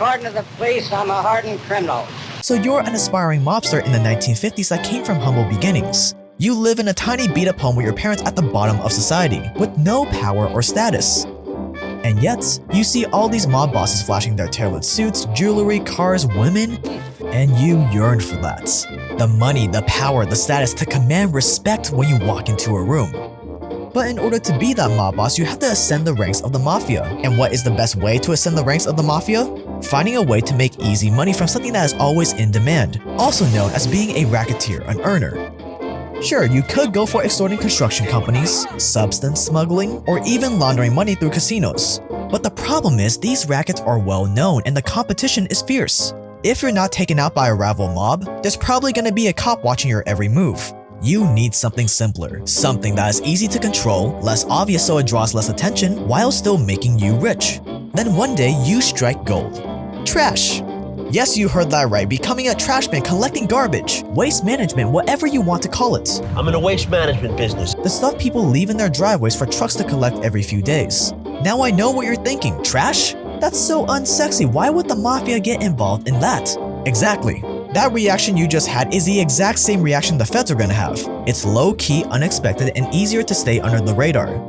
according to the police, I'm a hardened criminal. So you're an aspiring mobster in the 1950s that came from humble beginnings. You live in a tiny beat-up home with your parents at the bottom of society, with no power or status. And yet, you see all these mob bosses flashing their tailored suits, jewelry, cars, women, and you yearn for that. The money, the power, the status to command respect when you walk into a room. But in order to be that mob boss, you have to ascend the ranks of the Mafia. And what is the best way to ascend the ranks of the Mafia? Finding a way to make easy money from something that is always in demand, also known as being a racketeer, an earner. Sure, you could go for extorting construction companies, substance smuggling, or even laundering money through casinos. But the problem is these rackets are well known and the competition is fierce. If you're not taken out by a rival mob, there's probably gonna be a cop watching your every move. You need something simpler, something that is easy to control, less obvious so it draws less attention, while still making you rich. Then one day you strike gold. Trash. Yes, you heard that right, becoming a trash man, collecting garbage, waste management, whatever you want to call it. I'm in a waste management business. The stuff people leave in their driveways for trucks to collect every few days. Now I know what you're thinking, trash? That's so unsexy, why would the Mafia get involved in that? Exactly. That reaction you just had is the exact same reaction the feds are gonna have. It's low-key, unexpected, and easier to stay under the radar.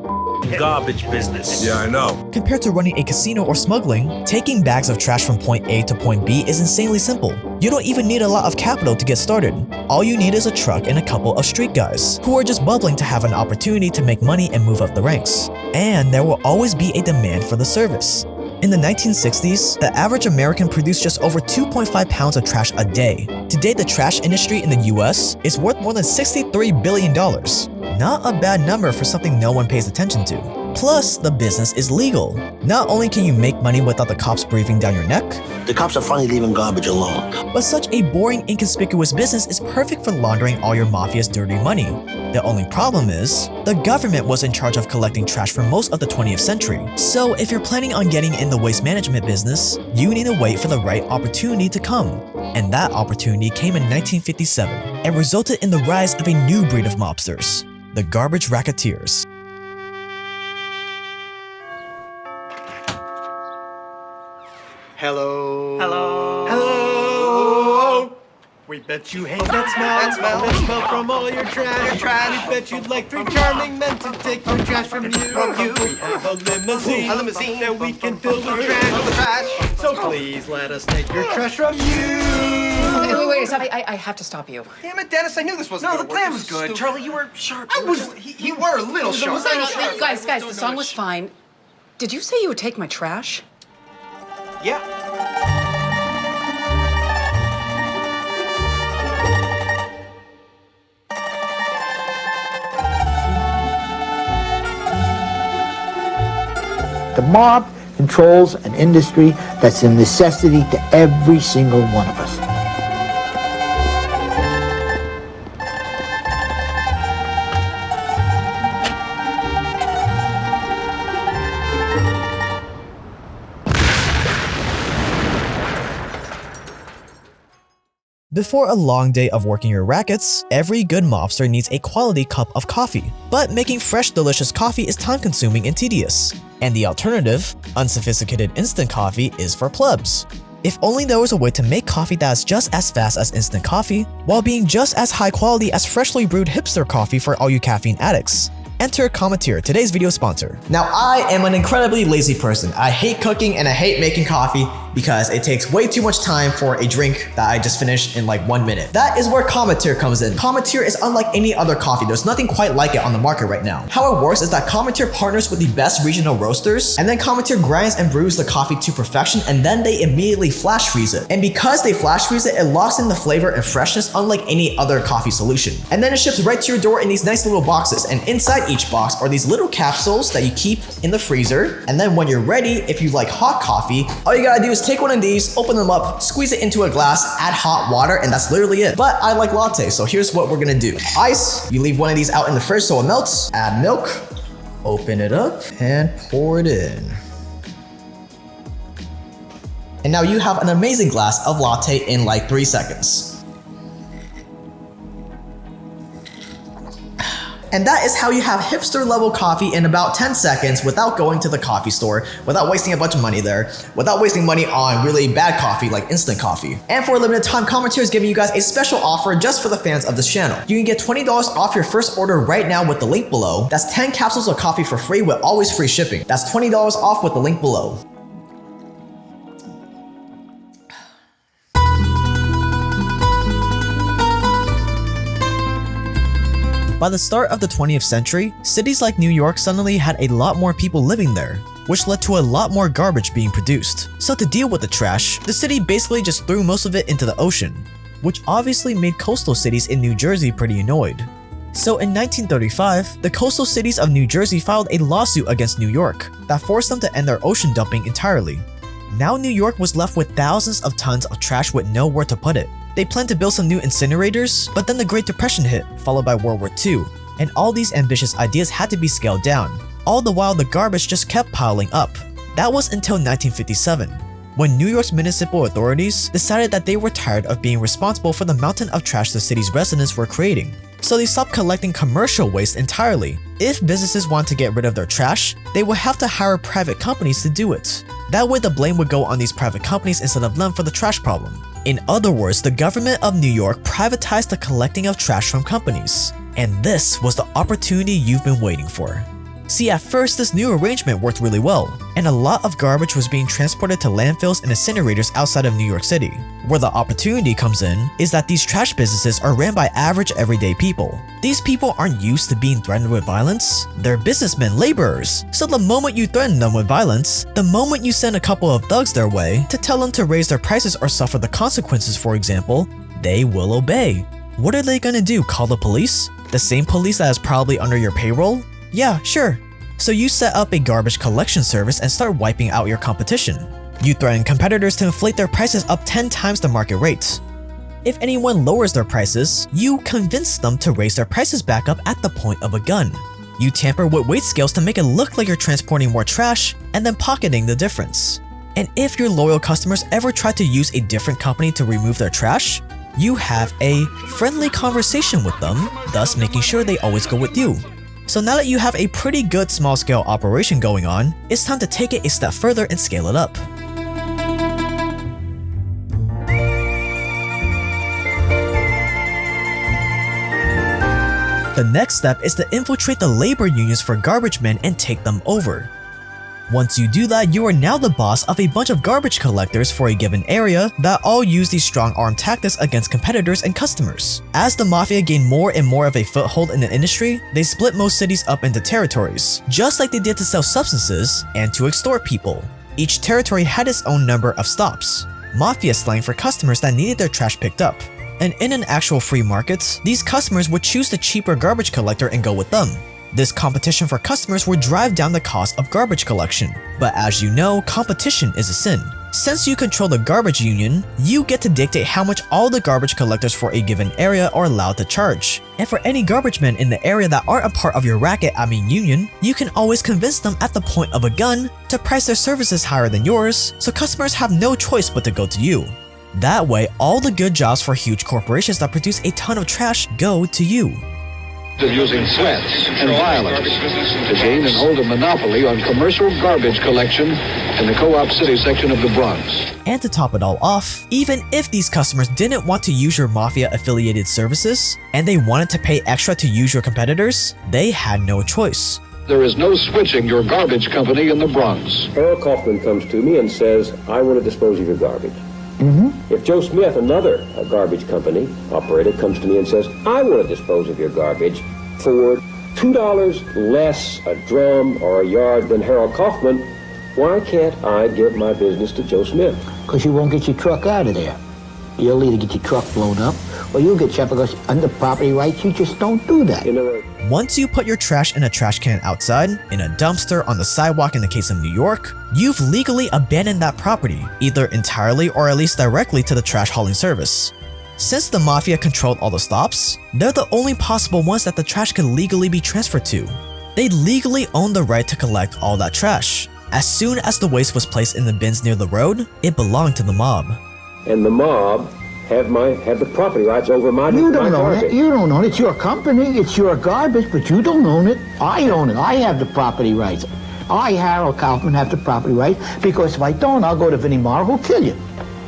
Garbage business. Yeah, I know. Compared to running a casino or smuggling, taking bags of trash from point A to point B is insanely simple. You don't even need a lot of capital to get started. All you need is a truck and a couple of street guys, who are just bubbling to have an opportunity to make money and move up the ranks. And there will always be a demand for the service. In the 1960s, the average American produced just over 2.5 pounds of trash a day. Today, the trash industry in the US is worth more than $63 billion. Not a bad number for something no one pays attention to. Plus, the business is legal. Not only can you make money without the cops breathing down your neck, The cops are finally leaving garbage alone. but such a boring, inconspicuous business is perfect for laundering all your Mafia's dirty money. The only problem is, the government was in charge of collecting trash for most of the 20th century. So if you're planning on getting in the waste management business, you need to wait for the right opportunity to come. And that opportunity came in 1957 and resulted in the rise of a new breed of mobsters, the garbage racketeers. Hello. Hello. Hello. We bet you hate that smell. That smell. That smell from all your trash. We bet you'd like three charming men to take your trash from you. We have a limousine. A limousine. That we can fill with trash. Fill with trash. So please let us take your trash from you. Wait, stop. I have to stop you. Damn it, Dennis! I knew this wasn't No, gonna the work. plan This was good. stupid. Charlie, you were sharp. You were a little sharp. No, guys, the song was fine. Did you say you would take my trash? Yeah. The mob controls an industry that's a necessity to every single one of us. Before a long day of working your rackets, every good mobster needs a quality cup of coffee. But making fresh, delicious coffee is time-consuming and tedious. And the alternative, unsophisticated instant coffee, is for plebs. If only there was a way to make coffee that is just as fast as instant coffee, while being just as high quality as freshly brewed hipster coffee for all you caffeine addicts. Enter Cometeer, today's video sponsor. Now, I am an incredibly lazy person. I hate cooking and I hate making coffee because it takes way too much time for a drink that I just finished in like 1 minute. That is where Cometeer comes in. Cometeer is unlike any other coffee. There's nothing quite like it on the market right now. How it works is that Cometeer partners with the best regional roasters, and then Cometeer grinds and brews the coffee to perfection, and then they immediately flash freeze it. And because they flash freeze it, it locks in the flavor and freshness unlike any other coffee solution. And then it ships right to your door in these nice little boxes, and inside each box are these little capsules that you keep in the freezer. And then when you're ready, if you like hot coffee, all you gotta do is take one of these, open them up, squeeze it into a glass, add hot water, and that's literally it. But I like latte, so here's what we're gonna do. Ice, you leave one of these out in the fridge so it melts, add milk, open it up, and pour it in. And now you have an amazing glass of latte in like 3 seconds. And that is how you have hipster level coffee in about 10 seconds without going to the coffee store, without wasting a bunch of money there, without wasting money on really bad coffee like instant coffee. And for a limited time, Commentary is giving you guys a special offer just for the fans of this channel. You can get $20 off your first order right now with the link below. That's 10 capsules of coffee for free with always free shipping. That's $20 off with the link below. By the start of the 20th century, cities like New York suddenly had a lot more people living there, which led to a lot more garbage being produced. So to deal with the trash, the city basically just threw most of it into the ocean, which obviously made coastal cities in New Jersey pretty annoyed. So in 1935, the coastal cities of New Jersey filed a lawsuit against New York that forced them to end their ocean dumping entirely. Now New York was left with thousands of tons of trash with nowhere to put it. They planned to build some new incinerators, but then the Great Depression hit, followed by World War II, and all these ambitious ideas had to be scaled down. All the while, the garbage just kept piling up. That was until 1957, when New York's municipal authorities decided that they were tired of being responsible for the mountain of trash the city's residents were creating. So they stopped collecting commercial waste entirely. If businesses want to get rid of their trash, they would have to hire private companies to do it. That way the blame would go on these private companies instead of them for the trash problem. In other words, the government of New York privatized the collecting of trash from companies. And this was the opportunity you've been waiting for. See, at first this new arrangement worked really well, and a lot of garbage was being transported to landfills and incinerators outside of New York City. Where the opportunity comes in is that these trash businesses are ran by average everyday people. These people aren't used to being threatened with violence. They're businessmen, laborers. So the moment you threaten them with violence, the moment you send a couple of thugs their way to tell them to raise their prices or suffer the consequences, for example, they will obey. What are they gonna do, call the police? The same police that is probably under your payroll? Yeah, sure. So you set up a garbage collection service and start wiping out your competition. You threaten competitors to inflate their prices up 10 times the market rate. If anyone lowers their prices, you convince them to raise their prices back up at the point of a gun. You tamper with weight scales to make it look like you're transporting more trash and then pocketing the difference. And if your loyal customers ever try to use a different company to remove their trash, you have a friendly conversation with them, thus making sure they always go with you. So now that you have a pretty good small-scale operation going on, it's time to take it a step further and scale it up. The next step is to infiltrate the labor unions for garbage men and take them over. Once you do that, you are now the boss of a bunch of garbage collectors for a given area that all use these strong arm tactics against competitors and customers. As the Mafia gained more and more of a foothold in the industry, they split most cities up into territories, just like they did to sell substances and to extort people. Each territory had its own number of stops, Mafia slang for customers that needed their trash picked up. And in an actual free market, these customers would choose the cheaper garbage collector and go with them. This competition for customers would drive down the cost of garbage collection. But as you know, competition is a sin. Since you control the garbage union, you get to dictate how much all the garbage collectors for a given area are allowed to charge. And for any garbage men in the area that aren't a part of your union, you can always convince them at the point of a gun to price their services higher than yours, so customers have no choice but to go to you. That way, all the good jobs for huge corporations that produce a ton of trash go to you. Of using threats and violence to gain and hold a monopoly on commercial garbage collection in the co-op city section of the Bronx. And to top it all off, even if these customers didn't want to use your Mafia-affiliated services, and they wanted to pay extra to use your competitors, they had no choice. There is no switching your garbage company in the Bronx. Harold Kaufman comes to me and says, I want to dispose of your garbage. If Joe Smith, another garbage company operator, comes to me and says, I want to dispose of your garbage for $2 less a drum or a yard than Harold Kaufman, why can't I give my business to Joe Smith? Because you won't get your truck out of there. You'll either get your truck blown up or you'll get shut because under property rights, you just don't do that. You know, once you put your trash in a trash can outside, in a dumpster, on the sidewalk in the case of New York, you've legally abandoned that property, either entirely or at least directly to the trash hauling service. Since the Mafia controlled all the stops, they're the only possible ones that the trash could legally be transferred to. They legally own the right to collect all that trash. As soon as the waste was placed in the bins near the road, it belonged to the mob. and the mob have the property rights over my You don't own garbage. it. You don't own it. It's your company. It's your garbage, but you don't own it. I own it. I have the property rights. I, Harold Kaufman, have the property rights because if I don't, I'll go to Vinnie Mara who'll kill you.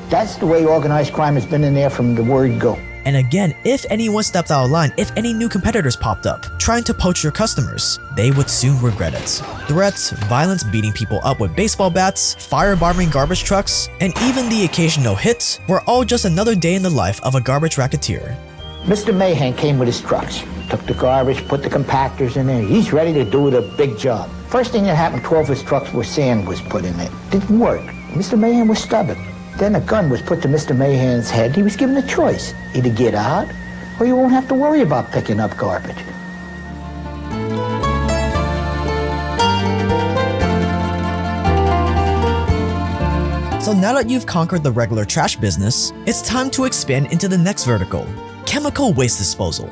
That's the way organized crime has been in there from the word go. And again, if anyone stepped out of line, if any new competitors popped up, trying to poach your customers, they would soon regret it. Threats, violence, beating people up with baseball bats, firebombing garbage trucks, and even the occasional hit were all just another day in the life of a garbage racketeer. Mr. Mahan came with his trucks, took the garbage, put the compactors in there. He's ready to do the big job. First thing that happened, 12 of his trucks where sand was put in it. Didn't work. Mr. Mahan was stubborn. Then a gun was put to Mr. Mahan's head. He was given a choice. Either get out, or you won't have to worry about picking up garbage. So now that you've conquered the regular trash business, it's time to expand into the next vertical, chemical waste disposal.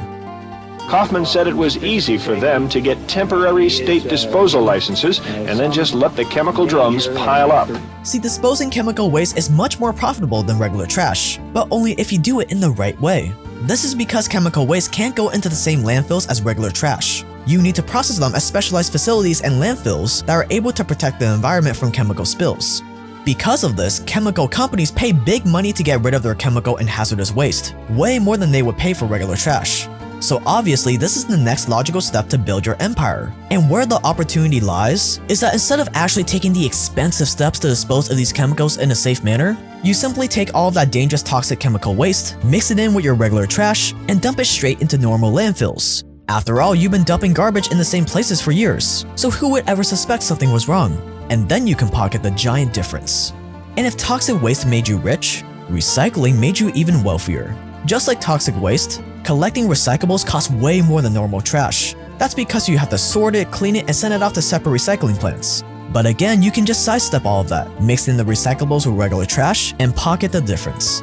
Kaufman said it was easy for them to get temporary state disposal licenses and then just let the chemical drums pile up. See, disposing chemical waste is much more profitable than regular trash, but only if you do it in the right way. This is because chemical waste can't go into the same landfills as regular trash. You need to process them at specialized facilities and landfills that are able to protect the environment from chemical spills. Because of this, chemical companies pay big money to get rid of their chemical and hazardous waste, way more than they would pay for regular trash. So obviously, this is the next logical step to build your empire. And where the opportunity lies is that instead of actually taking the expensive steps to dispose of these chemicals in a safe manner, you simply take all of that dangerous toxic chemical waste, mix it in with your regular trash, and dump it straight into normal landfills. After all, you've been dumping garbage in the same places for years, so who would ever suspect something was wrong? And then you can pocket the giant difference. And if toxic waste made you rich, recycling made you even wealthier. Just like toxic waste, collecting recyclables costs way more than normal trash. That's because you have to sort it, clean it, and send it off to separate recycling plants. But again, you can just sidestep all of that, mix in the recyclables with regular trash, and pocket the difference.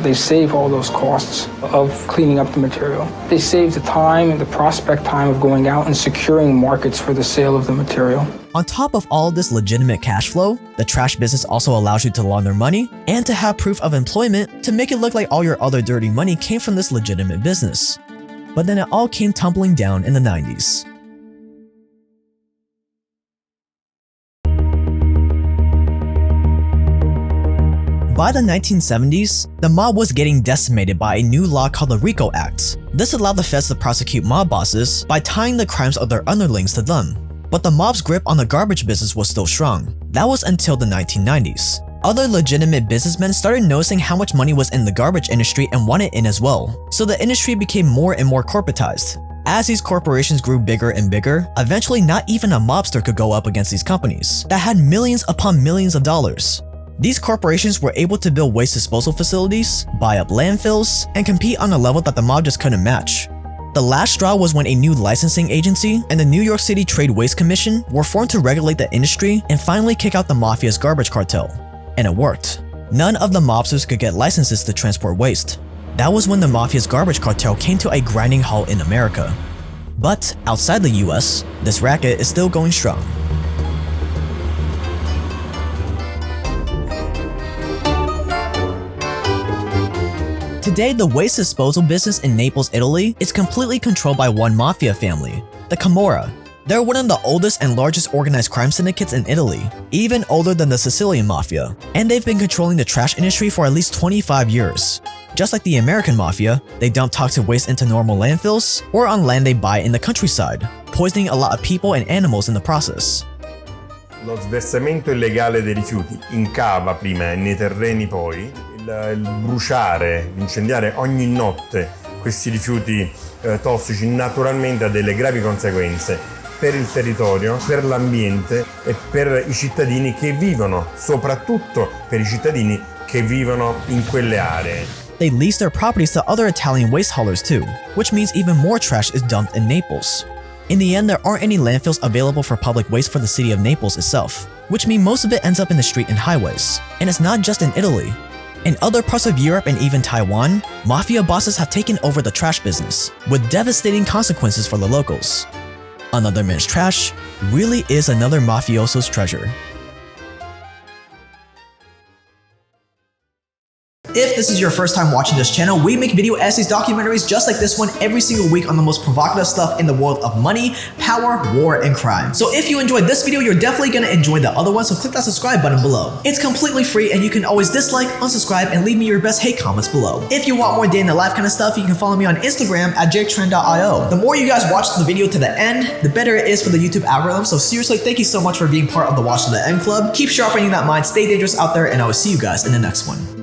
They save all those costs of cleaning up the material. They save the time and the prospect time of going out and securing markets for the sale of the material. On top of all this legitimate cash flow, the trash business also allows you to launder money and to have proof of employment to make it look like all your other dirty money came from this legitimate business. But then it all came tumbling down in the 90s. By the 1970s, the mob was getting decimated by a new law called the RICO Act. This allowed the feds to prosecute mob bosses by tying the crimes of their underlings to them. But the mob's grip on the garbage business was still strong. That was until the 1990s. Other legitimate businessmen started noticing how much money was in the garbage industry and wanted in as well, so the industry became more and more corporatized. As these corporations grew bigger and bigger, eventually not even a mobster could go up against these companies that had millions upon millions of dollars. These corporations were able to build waste disposal facilities, buy up landfills, and compete on a level that the mob just couldn't match. The last straw was when a new licensing agency and the New York City Trade Waste Commission were formed to regulate the industry and finally kick out the Mafia's garbage cartel. And it worked. None of the mobsters could get licenses to transport waste. That was when the Mafia's garbage cartel came to a grinding halt in America. But outside the US, this racket is still going strong. Today, the waste disposal business in Naples, Italy is completely controlled by one mafia family, the Camorra. They're one of the oldest and largest organized crime syndicates in Italy, even older than the Sicilian Mafia, and they've been controlling the trash industry for at least 25 years. Just like the American Mafia, they dump toxic waste into normal landfills or on land they buy in the countryside, poisoning a lot of people and animals in the process. Lo sversamento illegale dei rifiuti in cava prima e nei terreni poi, il bruciare, l'incendiare ogni notte questi rifiuti tossici naturalmente ha delle gravi conseguenze per il territorio, per l'ambiente e per i cittadini che vivono, soprattutto per i cittadini che vivono in quelle aree. They lease their properties to other Italian waste haulers too, which means even more trash is dumped in Naples. In the end, there aren't any landfills available for public waste for the city of Naples itself, which means most of it ends up in the street and highways. And it's not just in Italy. In other parts of Europe and even Taiwan, mafia bosses have taken over the trash business, with devastating consequences for the locals. Another man's trash really is another mafioso's treasure. If this is your first time watching this channel, we make video essays, documentaries just like this one every single week on the most provocative stuff in the world of money, power, war, and crime. So if you enjoyed this video, you're definitely gonna enjoy the other one, so click that subscribe button below. It's completely free and you can always dislike, unsubscribe, and leave me your best hate comments below. If you want more day in the life kind of stuff, you can follow me on Instagram at jaketran.io. The more you guys watch the video to the end, the better it is for the YouTube algorithm, so seriously, thank you so much for being part of the Watch to the End Club. Keep sharpening that mind, stay dangerous out there, and I will see you guys in the next one.